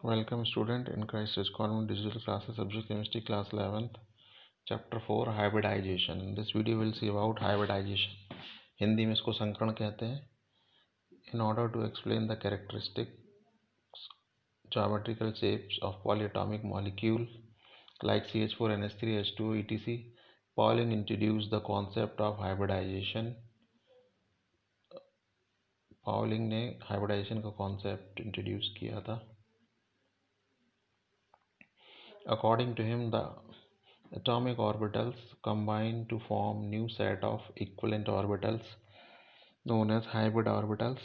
Welcome student in Christ Church Convent Digital Classes Subject Chemistry Class 11th Chapter 4 Hybridization. In this video we'll see about hybridization. Hindi में इसको संकरण कहते हैं. In order to explain the characteristic geometrical shapes of polyatomic molecule like CH4, NH3, H2O, etc. Pauling introduced the concept of hybridization. Pauling ने hybridization का concept introduce किया था. According to him, the atomic orbitals combine to form new set of equivalent orbitals known as hybrid orbitals.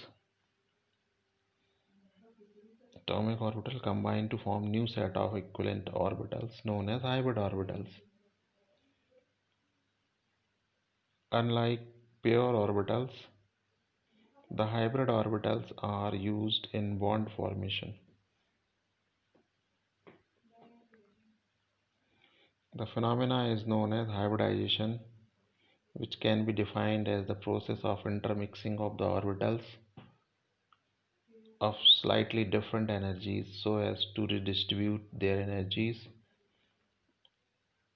Atomic orbital combine to form new set of equivalent orbitals known as hybrid orbitals. Unlike pure orbitals, the hybrid orbitals are used in bond formation. The phenomena is known as hybridization, which can be defined as the process of intermixing of the orbitals of slightly different energies so as to redistribute their energies,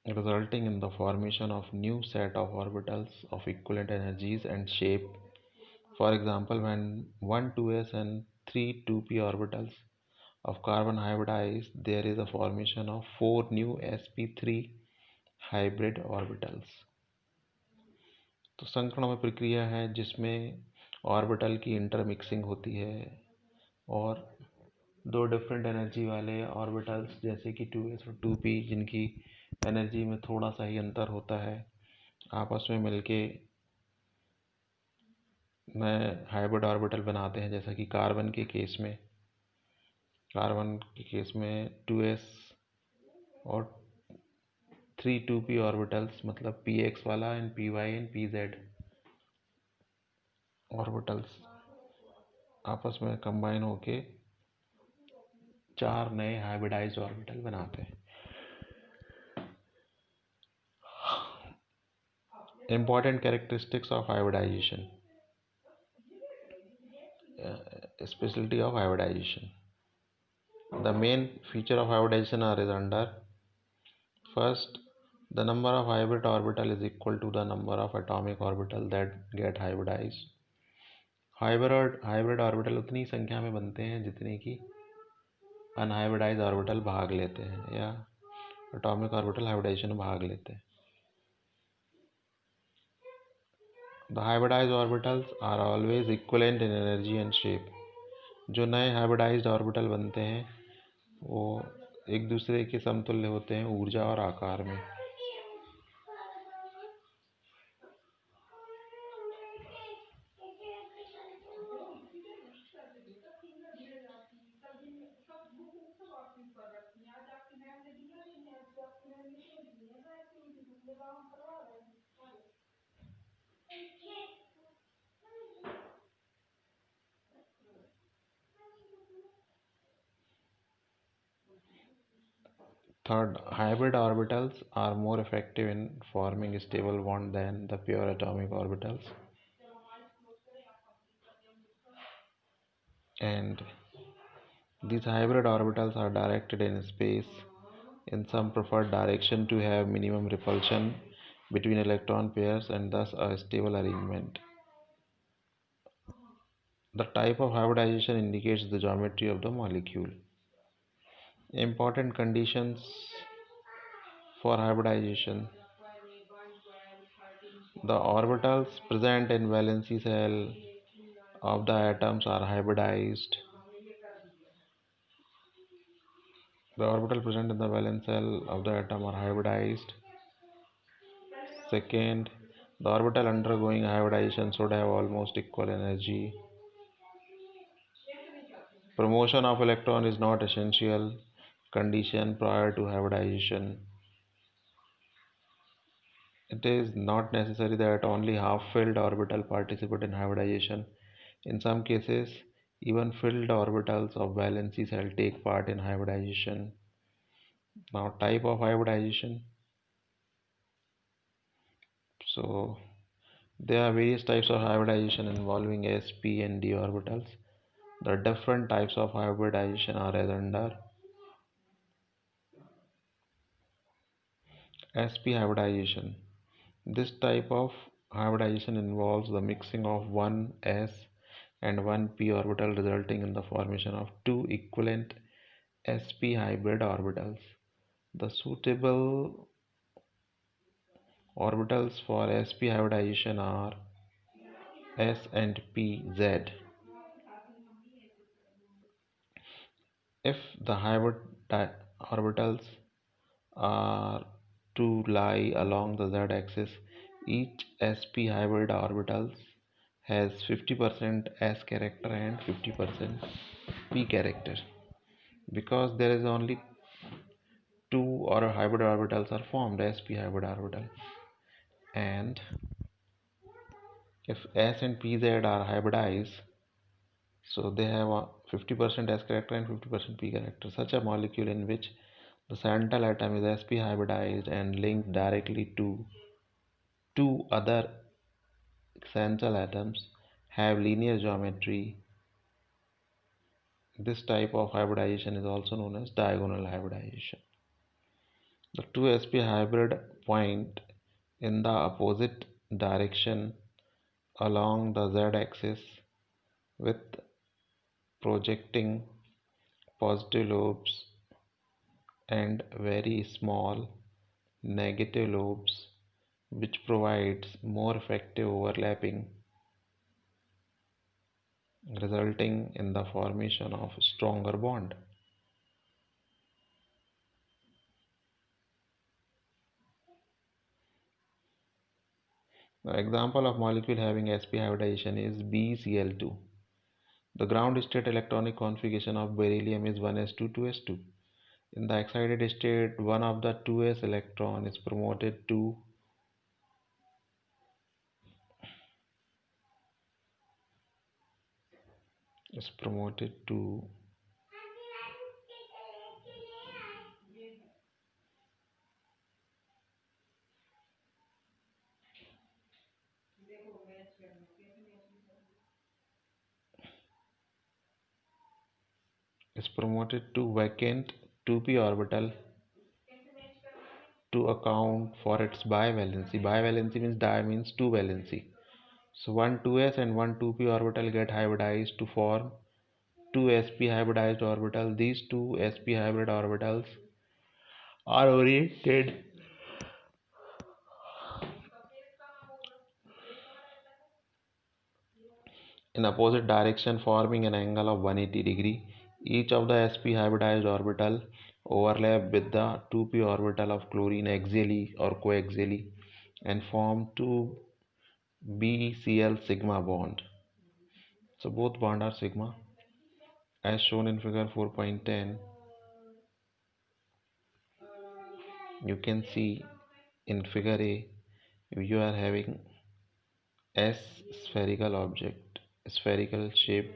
resulting in the formation of new set of orbitals of equivalent energies and shape. For example, when 1 2s and 3 2p orbitals of carbon hybridize, there is a formation of 4 new sp3 hybrid orbitals. तो संकरण में प्रक्रिया है जिसमें orbital की intermixing होती है और दो डिफरेंट एनर्जी वाले ऑर्बिटल्स जैसे कि 2s और 2p जिनकी एनर्जी में थोड़ा सा ही अंतर होता है आपस में मिलके नए हाइब्रिड ऑर्बिटल बनाते हैं. जैसा कि कार्बन के केस में 2s और 3 2p ऑर्बिटल्स मतलब px वाला and py and pz orbitals आपस में कंबाइन होके 4 नए हाइब्रिडाइज्ड ऑर्बिटल बनाते हैं. Important characteristics of hybridization. Specialty of hybridization. The main feature of hybridization are as under. First, the number of hybrid orbital is equal to the number of atomic orbital that get hybridized. Hybrid orbital उतनी संख्या में बनते हैं जितने की unhybridised orbital भाग लेते हैं या एटॉमिक ऑर्बिटल हाइब्रिडाइजेशन में भाग लेते हैं. The hybridized orbitals are always equivalent in energy and shape. जो नए हाइब्रिडाइज्ड ऑर्बिटल बनते हैं वो एक दूसरे के समतुल्य होते हैं ऊर्जा और आकार में. Third, hybrid orbitals are more effective in forming a stable bond than the pure atomic orbitals. And these hybrid orbitals are directed in space in some preferred direction to have minimum repulsion between electron pairs and thus a stable arrangement. The type of hybridization indicates the geometry of the molecule. Important conditions for hybridization. The orbitals present in valency shell of the atoms are hybridized. The orbital present in the valence shell of the atom are hybridized. Second, the orbital undergoing hybridization should have almost equal energy. Promotion of electron is not essential condition prior to hybridization. It is not necessary that only half-filled orbital participate in hybridization. In some cases, even filled orbitals of valency shell take part in hybridization. Now, type of hybridization. So, there are various types of hybridization involving s, p and d orbitals. The different types of hybridization are as under. sp hybridization. This type of hybridization involves the mixing of one s and one p orbital, resulting in the formation of two equivalent sp hybrid orbitals. The suitable orbitals for sp hybridization are s and p z. If the hybrid orbitals are to lie along the z-axis, each sp hybrid orbital has 50% s character and 50% p character. Because there is only two or hybrid orbitals are formed, sp hybrid orbital, and if s and pz are hybridized, so they have a 50% s character and 50% p character. Such a molecule in which the central atom is sp hybridized and linked directly to two other central atoms have linear geometry. This type of hybridization is also known as diagonal hybridization. The two sp hybrid point in the opposite direction along the z-axis with projecting positive lobes and very small negative lobes, which provides more effective overlapping, resulting in the formation of stronger bond. The example of molecule having sp hybridization is BCl2. The ground state electronic configuration of beryllium is 1s2 2s2. In the excited state, one of the 2s electron is promoted to is promoted to vacant 2p orbital to account for its bivalency. Bivalency means di means two valency. So one 2s and one 2p orbital get hybridized to form two sp hybridized orbital. These two sp hybrid orbitals are oriented in opposite direction, forming an angle of 180 degree. Each of the sp hybridized orbital overlap with the 2p orbital of chlorine axially or coaxially and form two BCl sigma bond. So both bonds are sigma as shown in figure 4.10. You can see in figure A, you are having s spherical object, spherical shape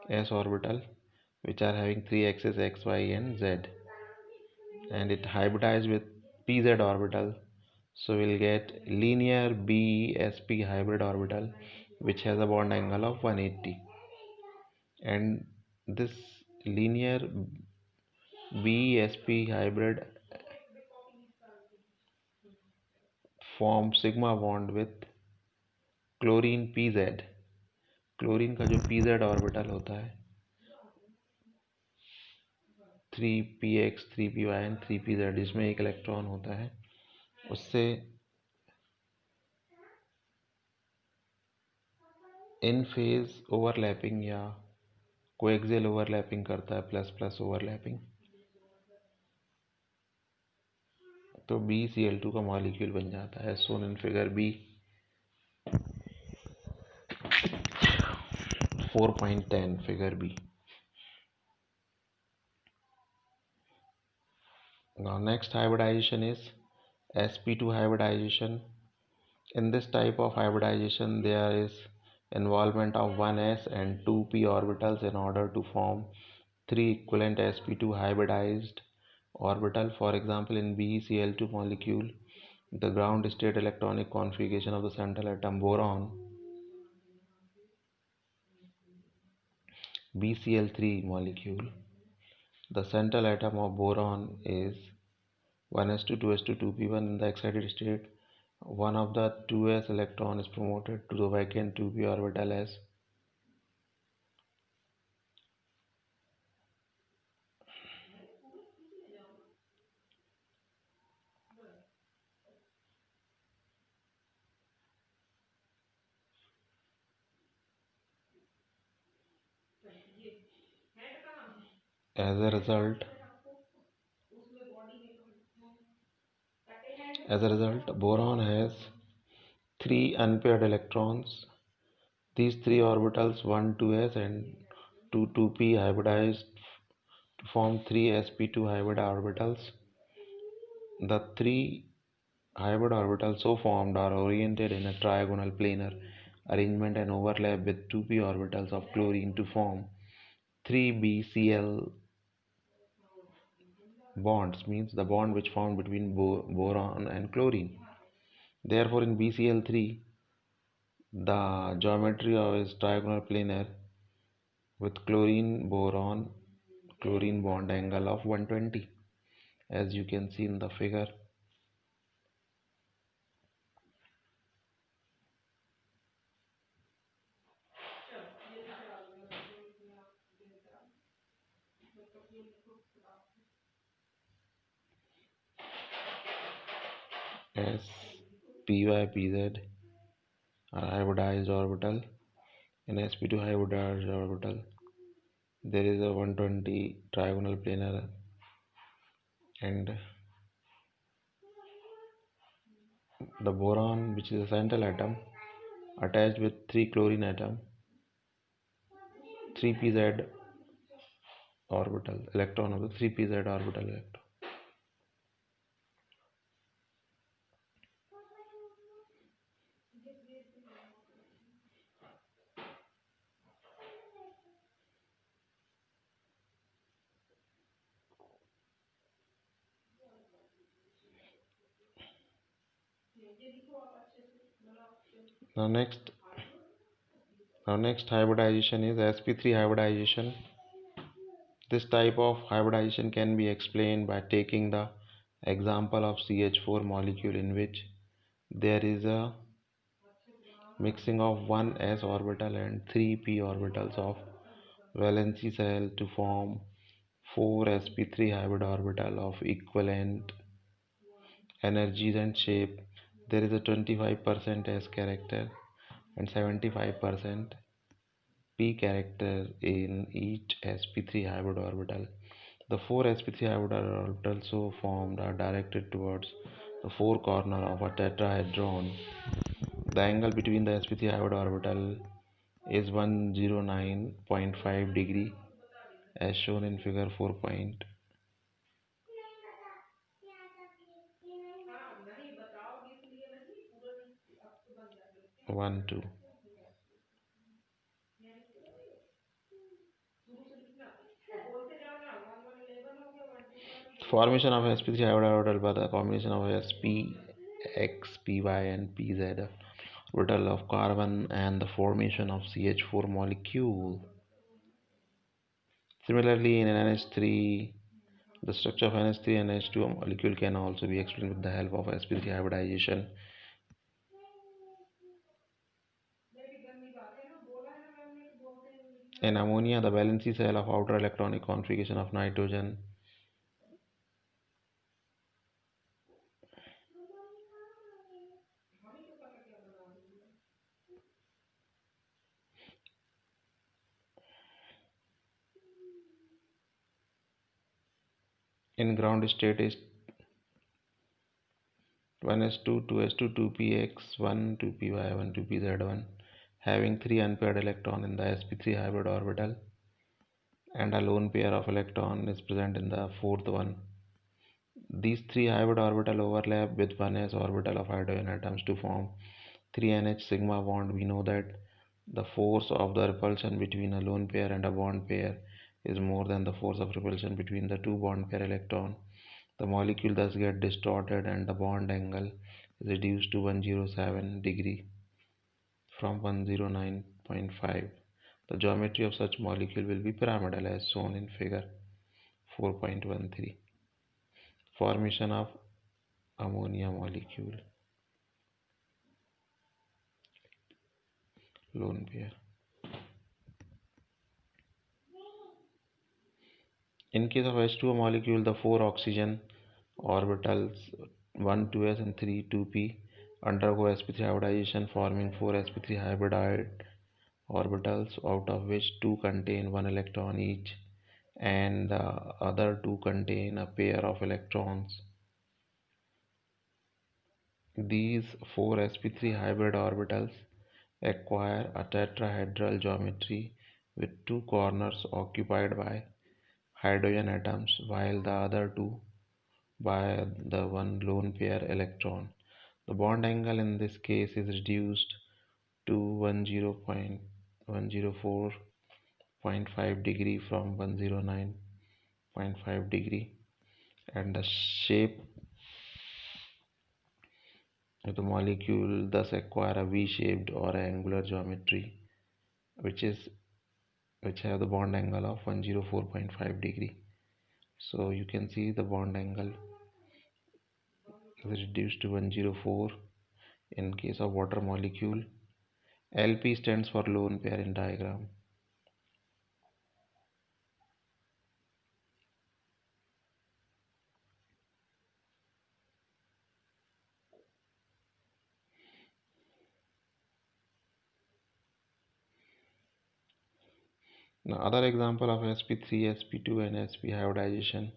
s orbital, which are having three axes x, y and z, and it hybridized with pz orbital. So we'll get linear BSP hybrid orbital which has a bond angle of 180, and this linear BSP hybrid form sigma bond with chlorine pz. Chlorine का जो pz orbital होता है 3px 3py and 3pz, जिसमें एक electron होता है, उससे इन phase overlapping या कोएक्सियल ओवरलैपिंग करता है, प्लस प्लस ओवरलैपिंग, तो BCl2 का मॉलिक्यूल बन जाता है shown in figure B 4.10 figure B. Now next hybridization is sp2 hybridization. In this type of hybridization there is involvement of one s and two p orbitals in order to form three equivalent sp2 hybridized orbital. For example, in BeCl2 molecule, the ground state electronic configuration of the central atom boron, BeCl3 molecule, the central atom of boron is 1s2 2s2 2p1 in the excited state, one of the 2s electron is promoted to the vacant 2p orbital as a result. As a result, boron has three unpaired electrons. These three orbitals 1 2s and 2 2p hybridized to form three sp2 hybrid orbitals. The three hybrid orbitals so formed are oriented in a trigonal planar arrangement and overlap with 2p orbitals of chlorine to form 3 BCl bonds, means the bond which formed between boron and chlorine. Therefore, in BCl3, the geometry of is trigonal planar with chlorine bond angle of 120, as you can see in the figure. As PY/PZ are hybridized orbital. In sp2 hybridized orbital, there is a 120 trigonal planar and the boron, which is a central atom, attached with 3 chlorine atom, 3pz orbital electron of the 3pz orbital electron. Now next hybridization is sp3 hybridization. This type of hybridization can be explained by taking the example of CH4 molecule in which there is a mixing of one s orbital and 3 p orbitals of valency shell to form 4 sp3 hybrid orbital of equivalent energies and shape. There is a 25% s character and 75% p character in each sp3 hybrid orbital. The 4 sp3 hybrid orbitals so formed are directed towards the four corners of a tetrahedron. The angle between the sp3 hybrid orbital is 109.5 degree as shown in figure 4.12. Formation of sp3 hybrid orbital by the combination of sp, x, py and pz orbital of carbon and the formation of CH4 molecule. Similarly, in NH3, the structure of NH3 and H2 molecule can also be explained with the help of sp3 hybridization. In ammonia, the valency shell of outer electronic configuration of nitrogen in ground state is 1s2 2s2 2px1 2py1 2pz1, having 3 unpaired electrons in the sp3 hybrid orbital and a lone pair of electron is present in the fourth one. These three hybrid orbital overlap with 1s orbital of hydrogen atoms to form 3nh sigma bond. We know that the force of the repulsion between a lone pair and a bond pair is more than the force of repulsion between the two bond pair electron. The molecule thus gets distorted and the bond angle is reduced to 107 degree from 109.5. The geometry of such molecule will be pyramidal as shown in figure 4.13. formation of ammonia molecule, lone pair. In case of H2O molecule, the four oxygen orbitals 1, 2s and 3, 2p undergo sp3 hybridization, forming four sp3 hybridized orbitals, out of which two contain one electron each and the other two contain a pair of electrons. These four sp3 hybrid orbitals acquire a tetrahedral geometry with two corners occupied by hydrogen atoms, while the other two by the one lone pair electron. The bond angle in this case is reduced to 104.5 degree from 109.5 degree, and the shape of the molecule thus acquire a V-shaped or angular geometry, which is which have the bond angle of 104.5 degree. So you can see the bond angle is reduced to 104 in case of water molecule. LP stands for lone pair in diagram. Now other example of sp3, sp2 and sp hybridization.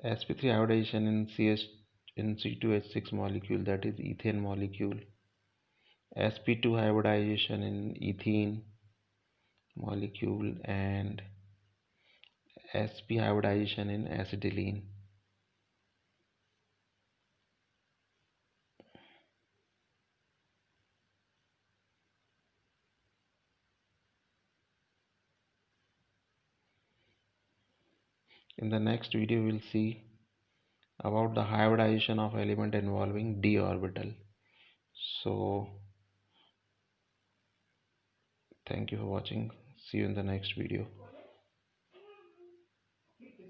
sp3 hybridization in C2H6 molecule, that is ethane molecule. sp2 hybridization in ethene molecule, and sp hybridization in acetylene. In the next video we'll see about the hybridization of element involving d orbital. So thank you for watching. See you in the next video.